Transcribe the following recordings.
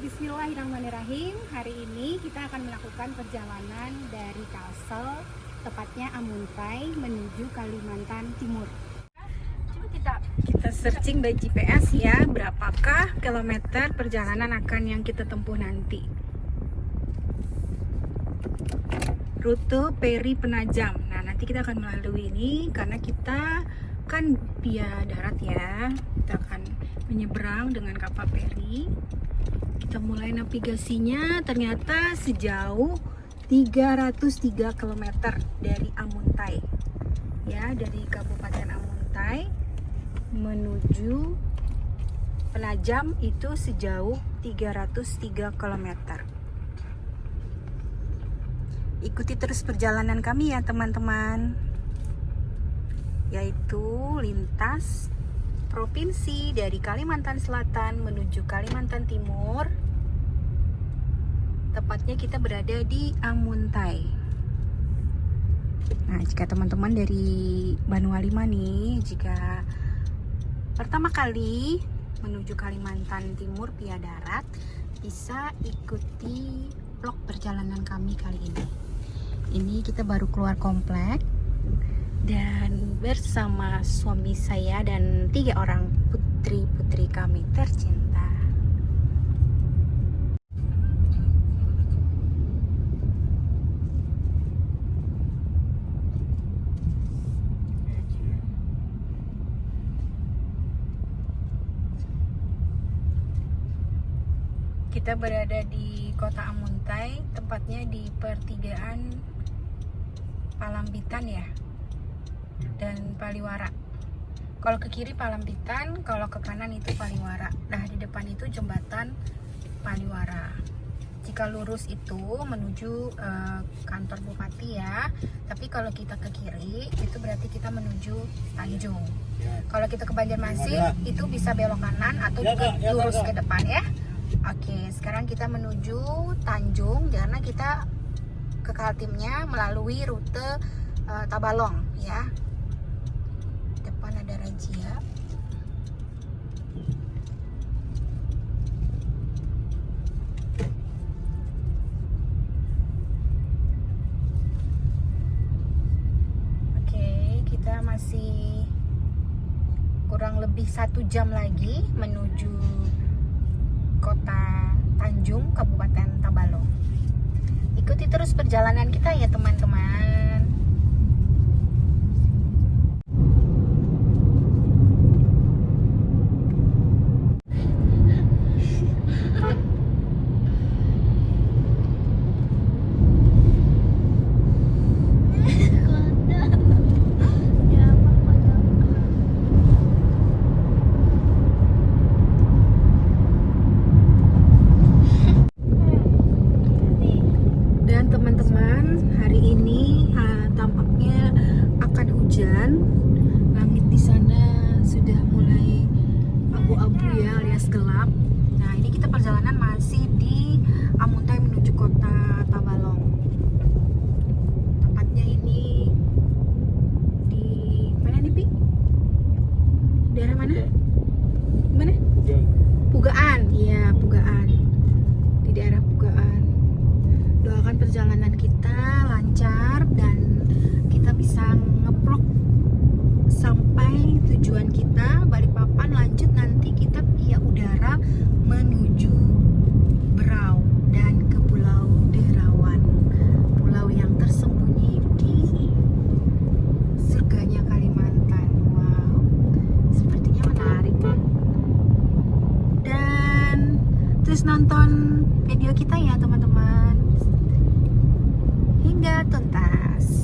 Bismillahirrahmanirrahim. Hari ini kita akan melakukan perjalanan dari Kalsel, tepatnya Amuntai, menuju Kalimantan Timur. Coba kita searching by GPS ya, berapakah kilometer perjalanan akan yang kita tempuh nanti. Rute Peri Penajam. Nah, nanti kita akan melalui ini karena kita kan via darat ya. Kita akan menyeberang dengan kapal feri. Kita mulai navigasinya, ternyata sejauh 303 km dari Amuntai. Ya, dari Kabupaten Amuntai menuju Penajam itu sejauh 303 km. Ikuti terus perjalanan kami ya teman-teman, yaitu lintas provinsi dari Kalimantan Selatan menuju Kalimantan Timur. Tepatnya kita berada di Amuntai. Nah, jika teman-teman dari Banua Lima nih, jika pertama kali menuju Kalimantan Timur via darat, bisa ikuti vlog perjalanan kami kali ini. Ini kita baru keluar komplek dan bersama suami saya dan 3 orang putri-putri kami tercinta. Kita berada di kota Amuntai, tepatnya di pertigaan Palambitan ya, dan Paliwara. Kalau ke kiri Palambitan, kalau ke kanan itu Paliwara. Nah, di depan itu jembatan Paliwara. Jika lurus itu menuju kantor bupati ya. Tapi kalau kita ke kiri itu berarti kita menuju Tanjung. Kalau kita ke Banjarmasin itu bisa belok kanan atau juga lurus ke depan ya. Oke, sekarang kita menuju Tanjung karena kita ke Kaltimnya melalui rute Tabalong ya. Depan ada razia. Oke, kita masih kurang lebih 1 jam lagi menuju kota Tanjung, Kabupaten Tabalong. Ikuti terus perjalanan kita ya teman-teman. Langit di sana sudah mulai abu-abu ya, alias gelap. Nah, ini kita perjalanan masih di Amuntai menuju kota Tabalong. Tepatnya ini di mana nih, Pi? Daerah mana? Mana? Pugaan. Iya, Pugaan. Di daerah Pugaan. Doakan perjalanan kita lancar dan kita bisa ngeplok sampai tujuan kita Balikpapan. Lanjut nanti kita via udara menuju Berau dan ke Pulau Derawan, pulau yang tersembunyi di surganya Kalimantan. Wow, sepertinya menarik. Dan terus nonton video kita ya teman-teman hingga tuntas.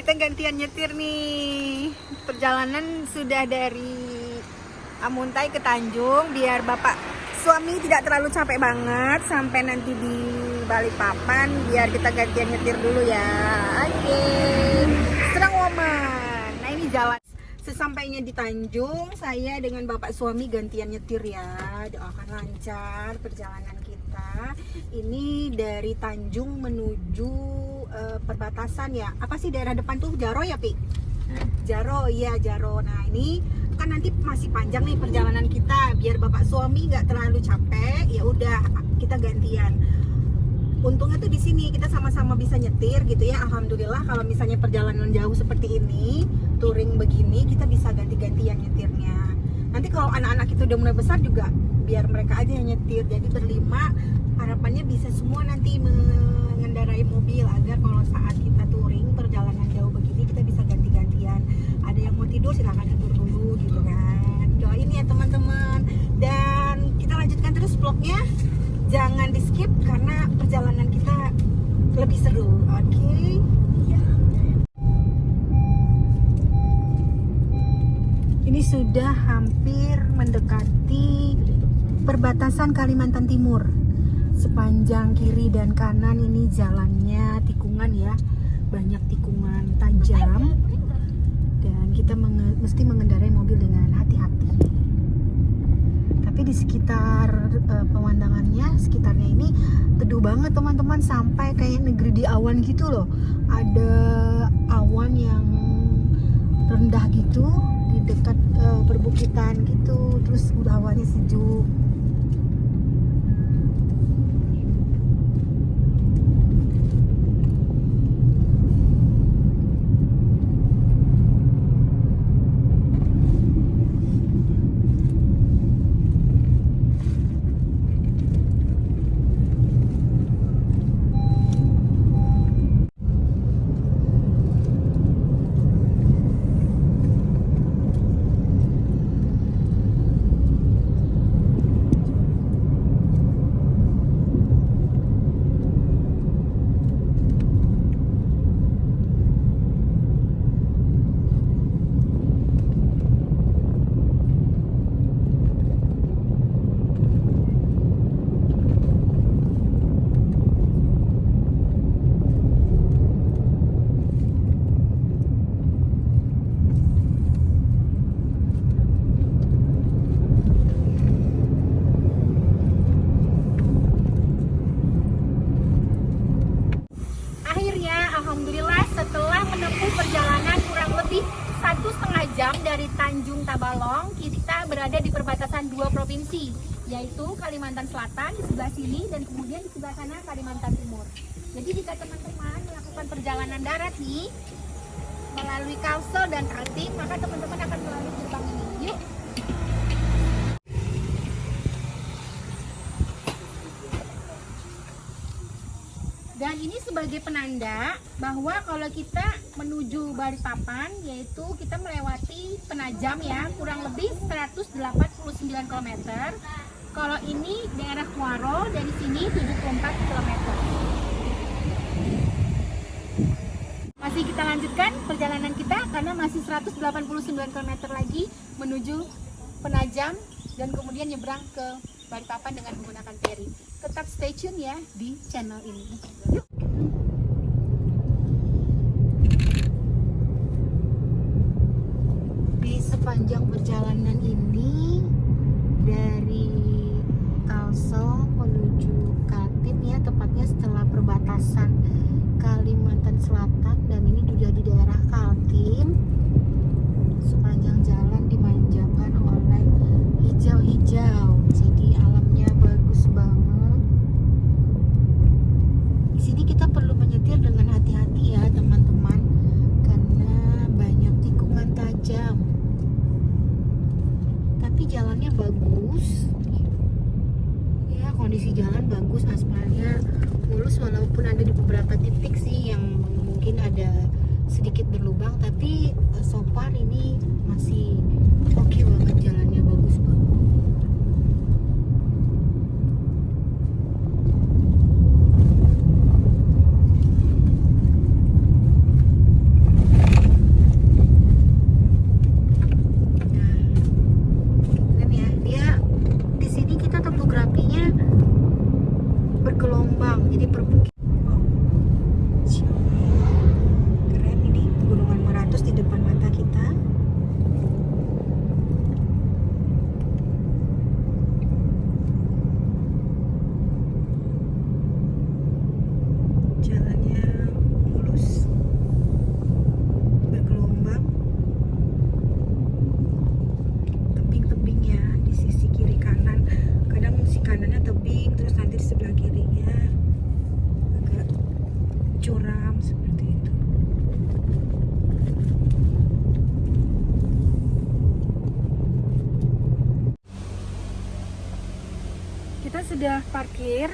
kita gantian nyetir nih. Perjalanan sudah dari Amuntai ke Tanjung, biar bapak suami tidak terlalu capek banget sampai nanti di Balikpapan, biar kita gantian nyetir dulu ya. Oke, serang woman. Nah ini jalan. Sesampainya di Tanjung, saya dengan bapak suami gantian nyetir ya. Doakan lancar perjalanan kita. Ini dari Tanjung menuju perbatasan ya. Apa sih daerah depan tuh? Jaro ya, Pi? Jaro, iya Jaro. Nah ini kan nanti masih panjang nih perjalanan kita. Biar bapak suami nggak terlalu capek, ya udah kita gantian. Untungnya tuh di sini kita sama-sama bisa nyetir gitu ya. Alhamdulillah kalau misalnya perjalanan jauh seperti ini, touring begini, kita bisa ganti-gantian nyetirnya. Nanti kalau anak-anak itu udah mulai besar juga, biar mereka aja yang nyetir. Jadi berlima, harapannya bisa semua nanti mengendarai mobil agar kalau saat kita touring perjalanan jauh begini kita bisa ganti-gantian. Ada yang mau tidur silahkan tidur dulu gitu kan. Doain ya teman-teman. Dan kita lanjutkan terus vlognya. Jangan di skip karena perjalanan kita lebih seru. Oke. Ya. Ini sudah hampir mendekati perbatasan Kalimantan Timur. Sepanjang kiri dan kanan ini jalannya tikungan ya. Banyak tikungan tajam. Dan kita mesti mengendarai mobil dengan hati-hati. Tapi di sekitar sekitarnya ini teduh banget teman-teman, sampai kayak negeri di awan gitu loh. Ada awan yang rendah gitu di dekat perbukitan gitu, terus udah awannya sejuk. Alhamdulillah setelah menempuh perjalanan kurang lebih 1,5 jam dari Tanjung Tabalong, kita berada di perbatasan dua provinsi, yaitu Kalimantan Selatan di sebelah sini dan kemudian di sebelah sana Kalimantan Timur. Jadi jika teman-teman melakukan perjalanan darat nih melalui Kalsel dan Kaltim, maka teman-teman akan melalui gerbang ini. Yuk. Dan ini sebagai penanda bahwa kalau kita menuju Balikpapan, yaitu kita melewati Penajam ya, kurang lebih 189 km. Kalau ini daerah Kuaro, dari sini 74 km. Masih kita lanjutkan perjalanan kita karena masih 189 km lagi menuju Penajam dan kemudian nyebrang ke Balikpapan dengan menggunakan ferry. Tetap stay tune ya di channel ini. Yuk. Di sepanjang perjalanan ini dari Kalsel menuju Kaltim ya, tepatnya setelah perbatasan Kalimantan Selatan, dan ini sudah di daerah Kaltim. Sepanjang jalan dimanjakan oleh hijau-hijau, jadi alamnya bagus banget. Di sini kita perlu menyetir dengan hati-hati ya teman-teman, karena banyak tikungan tajam. Tapi jalannya bagus, ya kondisi jalan bagus, aspalnya mulus walaupun ada di beberapa titik sih yang mungkin ada sedikit berlubang, tapi so far ini masih oke banget, jalannya bagus banget. sudah parkir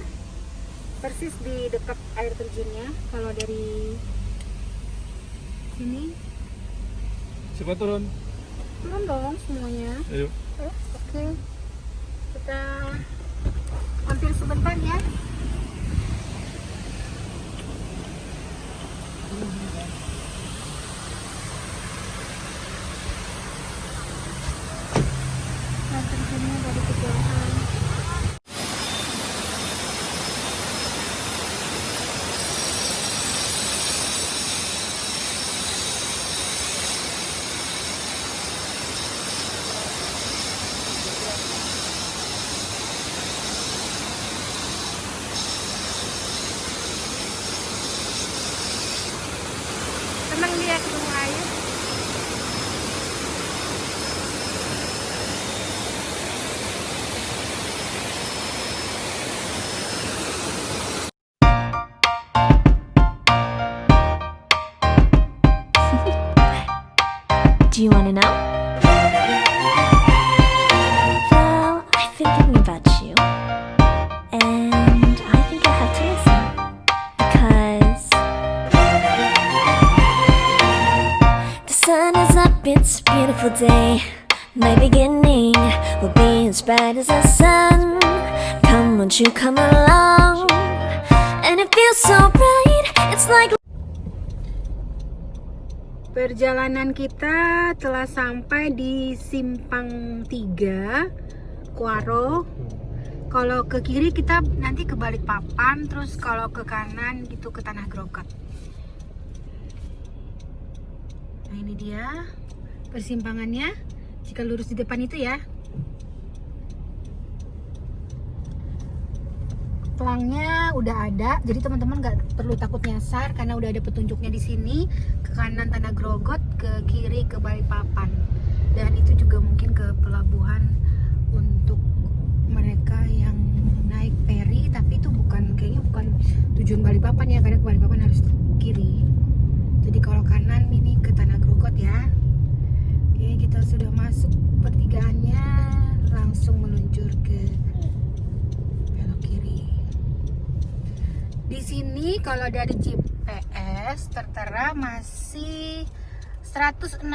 persis di dekat air terjunnya. Kalau dari sini Coba turun. turun dong semuanya. Ayo. Oke. Kita mampir sebentar ya. Nah, terjunnya dari kejauhan. Senang dia ketemu air. Do you want to know? Well, I've been thinking about you. And I think you'll have to listen. Because the sun is up, it's a beautiful day. My beginning will be as bright as the sun. Come, won't you come along? And it feels so right, it's like Perjalanan kita telah sampai di Simpang 3 Kuaro. Kalau ke kiri kita nanti ke Balikpapan, terus kalau ke kanan gitu ke Tanah Grogot. Nah, ini dia persimpangannya. Jika lurus di depan itu ya. Pelangnya udah ada, jadi teman-teman nggak perlu takut nyasar karena udah ada petunjuknya di sini. Ke kanan Tanah Grogot, ke kiri ke Balikpapan, dan itu juga mungkin ke pelabuhan untuk mereka yang naik feri, tapi itu kayaknya bukan tujuan Balikpapan ya, karena ke Balikpapan harus kiri. Jadi kalau kanan ini ke Tanah Grogot ya. Oke, kita sudah masuk pertigaannya, langsung meluncur ke belok kiri. Di sini kalau dari GPS tertera masih 116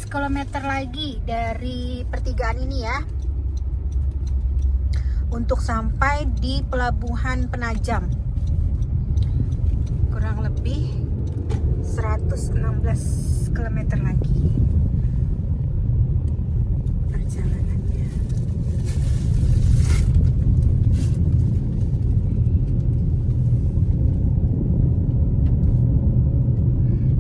km lagi dari pertigaan ini ya, untuk sampai di Pelabuhan Penajam. Kurang lebih 116 km lagi perjalanannya.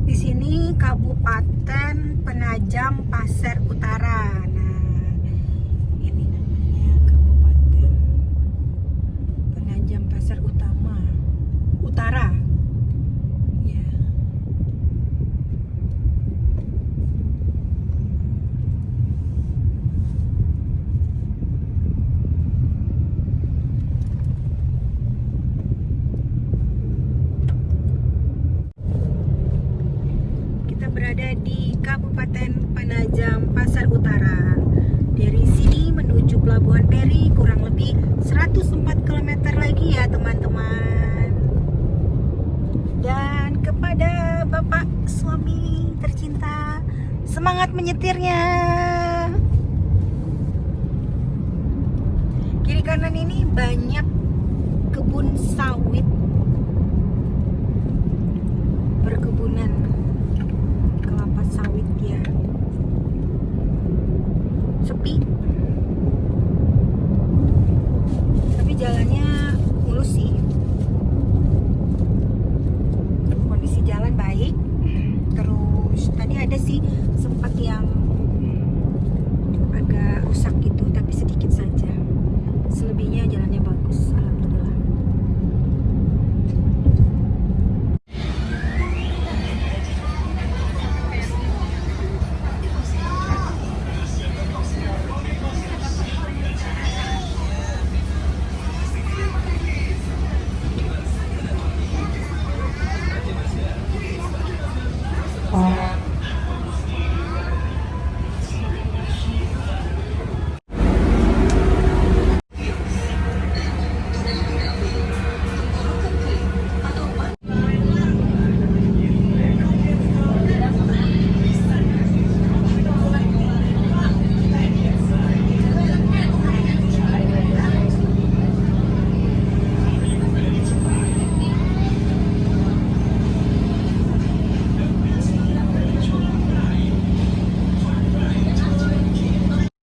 Di sini Kabupaten Penajam Pasir Utara. Nah, ini namanya Kabupaten Penajam Pasir Utara. Ya. Berada di Kabupaten Penajam Pasir Utara. Dari sini menuju Pelabuhan Peri kurang lebih 104 km lagi ya teman-teman. Dan kepada Bapak suami tercinta, semangat menyetirnya. Kiri kanan ini banyak kebun sawit, perkebunan kelapa sawit ya.